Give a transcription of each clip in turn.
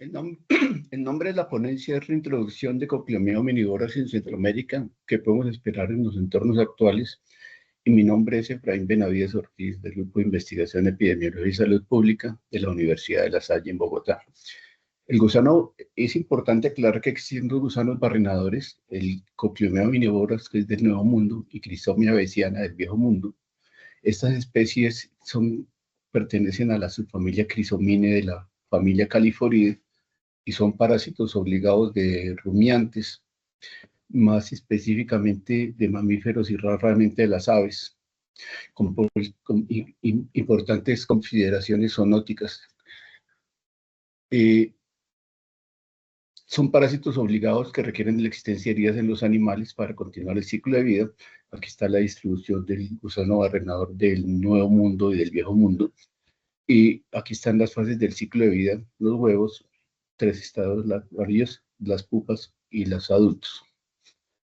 El, nom- el nombre de la ponencia es Reintroducción de Coclomia omnivoras en Centroamérica, que podemos esperar en los entornos actuales. Y mi nombre es Efraín Benavides Ortiz, del Grupo de Investigación Epidemiología y Salud Pública de la Universidad de La Salle en Bogotá. El gusano, es importante aclarar que existen dos gusanos barrenadores, el Coclomia omnivoras, que es del Nuevo Mundo, y Crisomia baesiana del Viejo Mundo. Estas especies pertenecen a la subfamilia Crisomine de la familia Califoridae y son parásitos obligados de rumiantes, más específicamente de mamíferos y raramente de las aves, con importantes consideraciones zoonóticas. Son parásitos obligados que requieren de la existencia de heridas en los animales para continuar el ciclo de vida. Aquí está la distribución del gusano barrenador del Nuevo Mundo y del Viejo Mundo. Y aquí están las fases del ciclo de vida, los huevos, 3 estados larvarios, las pupas y los adultos.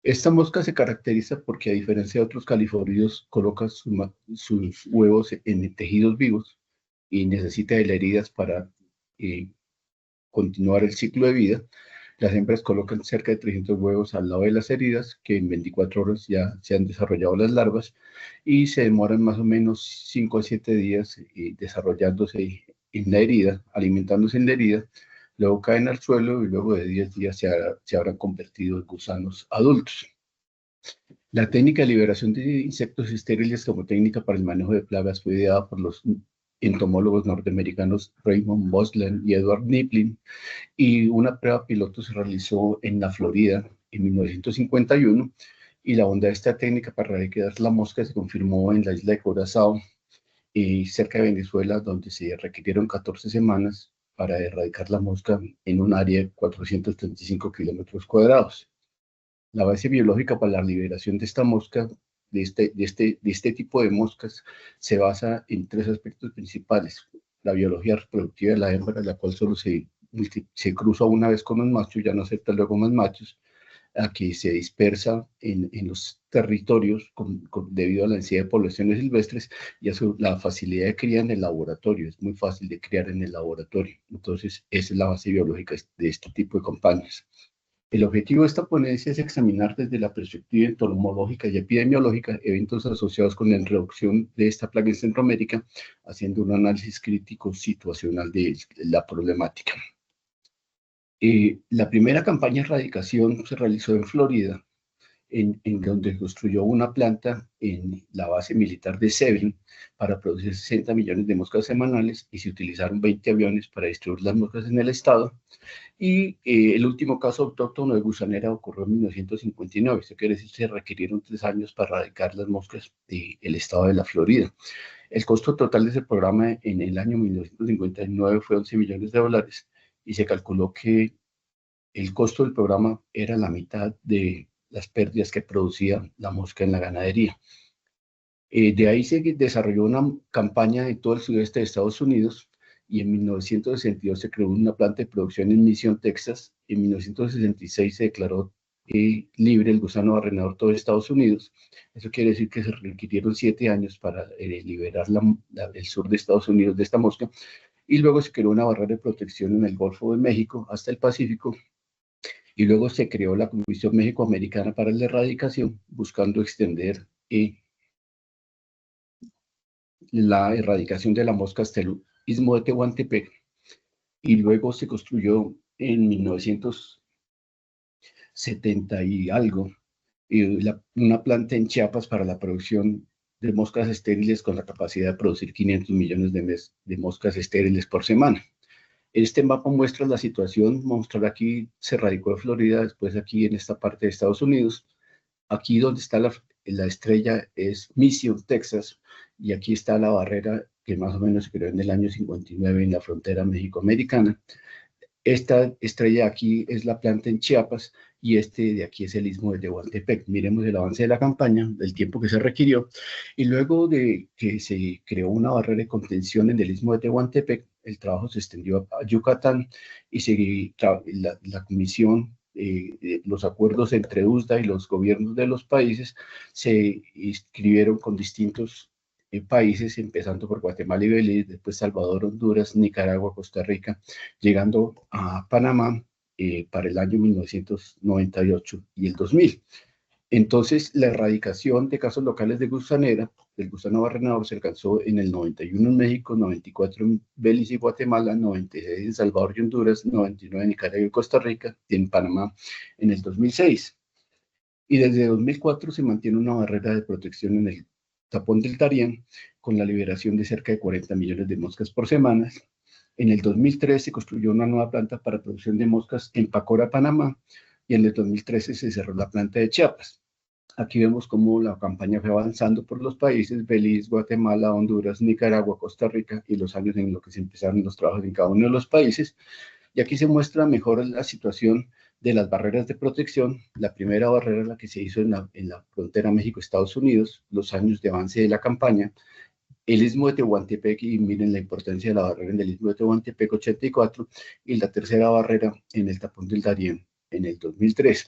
Esta mosca se caracteriza porque, a diferencia de otros califóridos, coloca sus huevos en tejidos vivos y necesita de las heridas para continuar el ciclo de vida. Las hembras colocan cerca de 300 huevos al lado de las heridas, que en 24 horas ya se han desarrollado las larvas, y se demoran más o menos 5 a 7 días desarrollándose en la herida, alimentándose en la herida, luego caen al suelo y luego de 10 días se habrán convertido en gusanos adultos. La técnica de liberación de insectos estériles como técnica para el manejo de plagas fue ideada por los entomólogos norteamericanos Raymond Bosland y Edward Niplin, y una prueba piloto se realizó en la Florida en 1951, y la bondad de esta técnica para erradicar la mosca se confirmó en la isla de Curazao y cerca de Venezuela, donde se requirieron 14 semanas para erradicar la mosca en un área de 435 kilómetros cuadrados. La base biológica para la liberación de esta mosca, de este tipo de moscas, se basa en 3 aspectos principales. La biología reproductiva de la hembra, la cual solo se cruza una vez con un macho, ya no acepta luego más machos. Aquí se dispersa en los territorios debido a la densidad de poblaciones silvestres y a la facilidad de cría en el laboratorio. Es muy fácil de criar en el laboratorio. Entonces, esa es la base biológica de este tipo de campañas. El objetivo de esta ponencia es examinar desde la perspectiva entomológica y epidemiológica eventos asociados con la introducción de esta plaga en Centroamérica, haciendo un análisis crítico situacional de la problemática. La primera campaña de erradicación se realizó en Florida, en donde construyó una planta en la base militar de Sebring para producir 60 millones de moscas semanales, y se utilizaron 20 aviones para distribuir las moscas en el estado. Y el último caso autóctono de gusanera ocurrió en 1959. Esto quiere decir que se requirieron 3 años para erradicar las moscas del estado de la Florida. El costo total de ese programa en el año 1959 fue 11 millones de dólares, y se calculó que el costo del programa era la mitad de las pérdidas que producía la mosca en la ganadería. De ahí se desarrolló una campaña en todo el sudeste de Estados Unidos, y en 1962 se creó una planta de producción en Mission, Texas. En 1966 se declaró libre el gusano barrenador todo Estados Unidos. Eso quiere decir que se requirieron 7 años para liberar el sur de Estados Unidos de esta mosca, y luego se creó una barrera de protección en el Golfo de México hasta el Pacífico, y luego se creó la Comisión México-Americana para la Erradicación, buscando extender la erradicación de la mosca hasta el istmo de Tehuantepec. Y luego se construyó en 1970 y algo una planta en Chiapas para la producción de moscas estériles, con la capacidad de producir 500 millones de moscas estériles por semana. Este mapa muestra la situación. Mostrar aquí se radicó en Florida, después aquí en esta parte de Estados Unidos. Aquí donde está la estrella es Mission, Texas, y aquí está la barrera que más o menos se creó en el año 59 en la frontera México-americana. Esta estrella aquí es la planta en Chiapas, y este de aquí es el istmo de Tehuantepec. Miremos el avance de la campaña, el tiempo que se requirió, y luego de que se creó una barrera de contención en el istmo de Tehuantepec, el trabajo se extendió a Yucatán, y la comisión, los acuerdos entre USDA y los gobiernos de los países se inscribieron con distintos países, empezando por Guatemala y Belice, después Salvador, Honduras, Nicaragua, Costa Rica, llegando a Panamá para el año 1998 y el 2000. Entonces, la erradicación de casos locales de gusanera, del gusano barrenador, se alcanzó en el 91 en México, 94 en Belice y Guatemala, 96 en Salvador y Honduras, 99 en Nicaragua y Costa Rica, y en Panamá en el 2006. Y desde 2004 se mantiene una barrera de protección en el tapón del Darién, con la liberación de cerca de 40 millones de moscas por semana. En el 2013 se construyó una nueva planta para producción de moscas en Pacora, Panamá, y en el 2013 se cerró la planta de Chiapas. Aquí vemos cómo la campaña fue avanzando por los países, Belice, Guatemala, Honduras, Nicaragua, Costa Rica, y los años en los que se empezaron los trabajos en cada uno de los países. Y aquí se muestra mejor la situación de las barreras de protección. La primera barrera, la que se hizo en la frontera México-Estados Unidos, los años de avance de la campaña, el Istmo de Tehuantepec, y miren la importancia de la barrera en el Istmo de Tehuantepec, 84, y la tercera barrera en el tapón del Darién, en el 2003.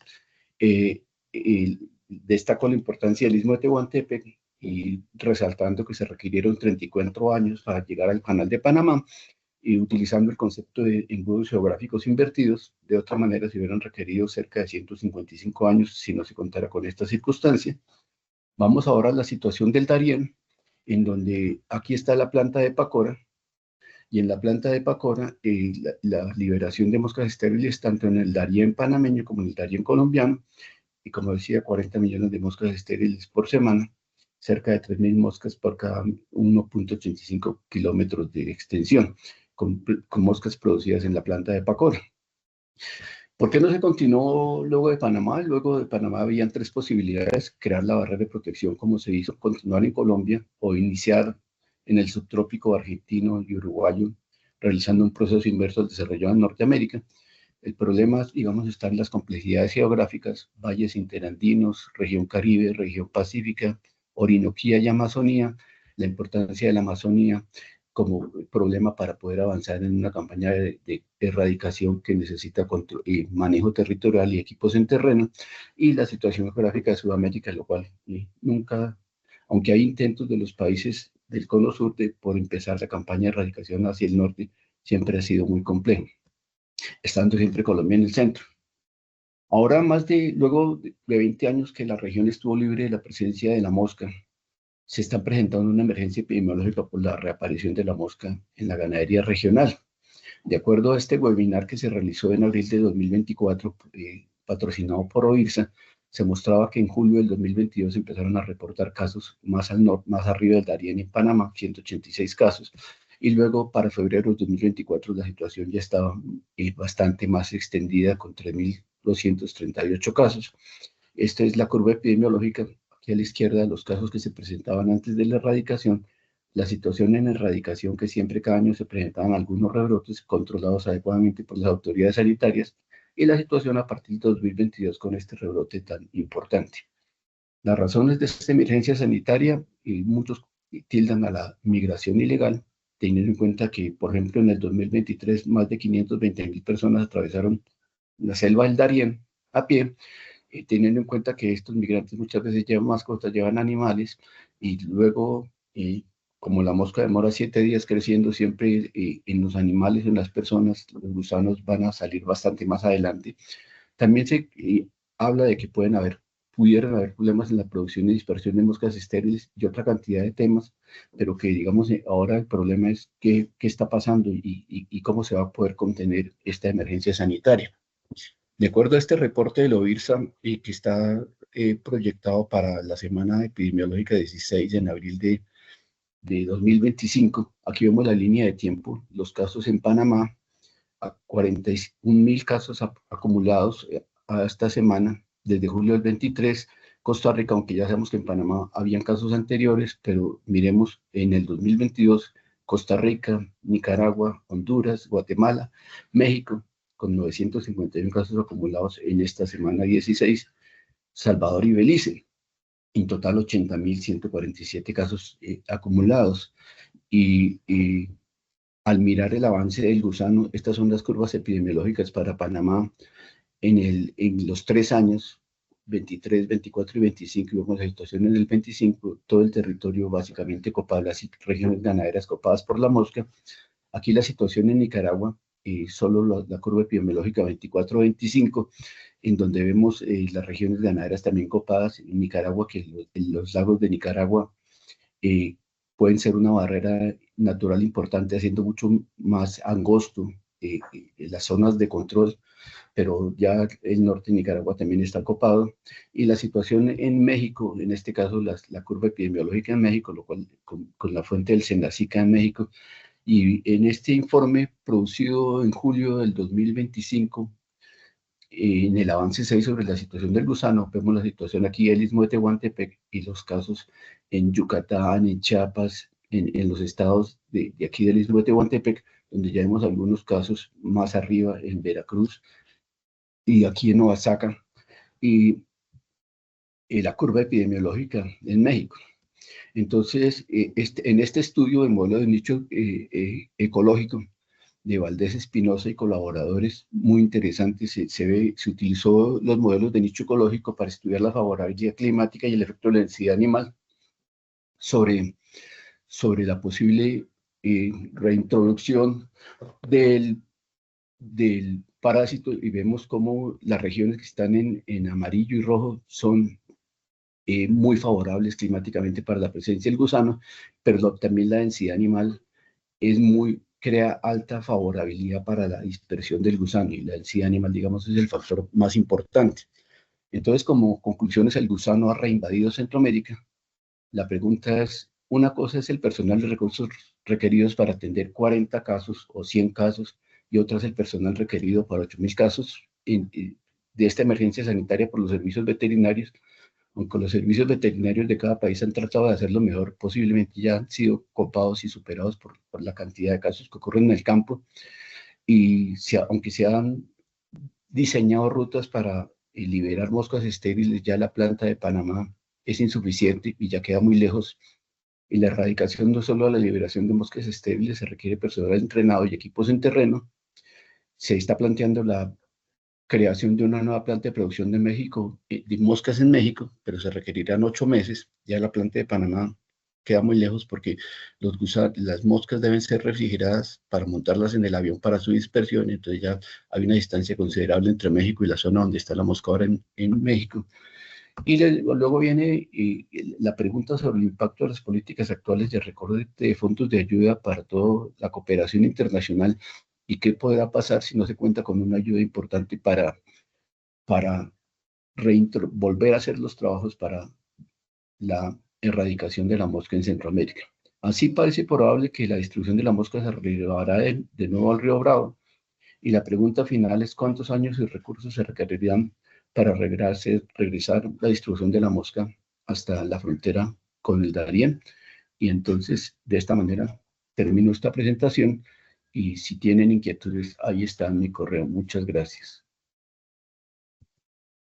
Destaco la importancia del Istmo de Tehuantepec y resaltando que se requirieron 34 años para llegar al Canal de Panamá, y utilizando el concepto de embudos geográficos invertidos. De otra manera, se hubieran requerido cerca de 155 años si no se contara con esta circunstancia. Vamos ahora a la situación del Darién, en donde aquí está la planta de Pacora, y en la planta de Pacora la liberación de moscas estériles tanto en el Darién panameño como en el Darién colombiano, y como decía, 40 millones de moscas estériles por semana, cerca de 3.000 moscas por cada 1.85 kilómetros de extensión, con moscas producidas en la planta de Pacora. ¿Por qué no se continuó luego de Panamá? Luego de Panamá habían tres posibilidades: crear la barrera de protección como se hizo, continuar en Colombia o iniciar en el subtrópico argentino y uruguayo, realizando un proceso inverso al desarrollo en Norteamérica. El problema, digamos, está en las complejidades geográficas: valles interandinos, región Caribe, región Pacífica, Orinoquía y Amazonía, la importancia de la Amazonía como problema para poder avanzar en una campaña de erradicación que necesita control, manejo territorial y equipos en terreno, y la situación geográfica de Sudamérica, lo cual nunca, aunque hay intentos de los países del Cono Sur por empezar la campaña de erradicación hacia el norte, siempre ha sido muy complejo, estando siempre Colombia en el centro. Ahora, luego de 20 años que la región estuvo libre de la presencia de la mosca, se está presentando una emergencia epidemiológica por la reaparición de la mosca en la ganadería regional. De acuerdo a este webinar que se realizó en abril de 2024, patrocinado por OIRSA, se mostraba que en julio del 2022 empezaron a reportar casos más al norte, más arriba del Darién en Panamá, 186 casos, y luego para febrero de 2024 la situación ya estaba bastante más extendida, con 3.238 casos. Esta es la curva epidemiológica. Aquí a la izquierda, los casos que se presentaban antes de la erradicación, la situación en erradicación, que siempre cada año se presentaban algunos rebrotes controlados adecuadamente por las autoridades sanitarias, y la situación a partir de 2022 con este rebrote tan importante. Las razones de esta emergencia sanitaria, y muchos tildan a la migración ilegal, teniendo en cuenta que, por ejemplo, en el 2023 más de 520.000 personas atravesaron la selva del Darién a pie, teniendo en cuenta que estos migrantes muchas veces llevan mascotas, llevan animales, y luego, como la mosca demora 7 días creciendo, siempre en los animales, en las personas, los gusanos van a salir bastante más adelante. También se habla de que pudieran haber problemas en la producción y dispersión de moscas estériles y otra cantidad de temas, pero que, digamos, ahora el problema es qué está pasando y cómo se va a poder contener esta emergencia sanitaria. De acuerdo a este reporte de OIRSA, que está proyectado para la semana epidemiológica 16 en abril de 2025, aquí vemos la línea de tiempo, los casos en Panamá, a 41.000 casos acumulados a esta semana, desde julio del 23, Costa Rica, aunque ya sabemos que en Panamá habían casos anteriores, pero miremos en el 2022, Costa Rica, Nicaragua, Honduras, Guatemala, México, con 951 casos acumulados en esta semana 16, Salvador y Belice, en total 80.147 casos acumulados. Y al mirar el avance del gusano, estas son las curvas epidemiológicas para Panamá en los 3 años, 23, 24 y 25, y vemos la situación en el 25, todo el territorio básicamente copado, las regiones ganaderas copadas por la mosca. Aquí la situación en Nicaragua, solo la curva epidemiológica 24-25, en donde vemos las regiones ganaderas también copadas en Nicaragua, que los lagos de Nicaragua eh, pueden ser una barrera natural importante, haciendo mucho más angosto las zonas de control, pero ya el norte de Nicaragua también está copado. Y la situación en México, en este caso la curva epidemiológica en México, lo cual con la fuente del Senacica en México, y en este informe producido en julio del 2025, en el avance 6 sobre la situación del gusano, vemos la situación aquí del Istmo de Tehuantepec y los casos en Yucatán, en Chiapas, en los estados de aquí del Istmo de Tehuantepec, donde ya vemos algunos casos más arriba en Veracruz y aquí en Oaxaca, y la curva epidemiológica en México. Entonces, en este estudio del modelo de nicho ecológico de Valdés Espinosa y colaboradores, muy interesante, se utilizó los modelos de nicho ecológico para estudiar la favorabilidad climática y el efecto de la densidad animal sobre, sobre la posible reintroducción del parásito, y vemos cómo las regiones que están en amarillo y rojo son muy favorables climáticamente para la presencia del gusano, pero también la densidad animal crea alta favorabilidad para la dispersión del gusano, y la densidad animal, digamos, es el factor más importante. Entonces, como conclusiones, el gusano ha reinvadido Centroamérica. La pregunta es, una cosa es el personal de recursos requeridos para atender 40 casos o 100 casos, y otra es el personal requerido para 8.000 casos de esta emergencia sanitaria por los servicios veterinarios. Aunque los servicios veterinarios de cada país han tratado de hacer lo mejor, posiblemente ya han sido copados y superados por la cantidad de casos que ocurren en el campo, y aunque se han diseñado rutas para liberar moscas estériles, ya la planta de Panamá es insuficiente y ya queda muy lejos, y la erradicación no solo a la liberación de moscas estériles, se requiere personal entrenado y equipos en terreno. Se está planteando la creación de una nueva planta de producción de México, de moscas en México, pero se requerirán 8 meses. Ya la planta de Panamá queda muy lejos porque las moscas deben ser refrigeradas para montarlas en el avión para su dispersión. Entonces ya hay una distancia considerable entre México y la zona donde está la mosca ahora en México. Y luego viene la pregunta sobre el impacto de las políticas actuales de recorte de fondos de ayuda para toda la cooperación internacional, y qué podrá pasar si no se cuenta con una ayuda importante para volver a hacer los trabajos para la erradicación de la mosca en Centroamérica. Así parece probable que la distribución de la mosca se relevará de nuevo al río Bravo, y la pregunta final es cuántos años y recursos se requerirían para regresar la distribución de la mosca hasta la frontera con el Darién. Y entonces, de esta manera, termino esta presentación, y si tienen inquietudes, ahí está mi correo. Muchas gracias.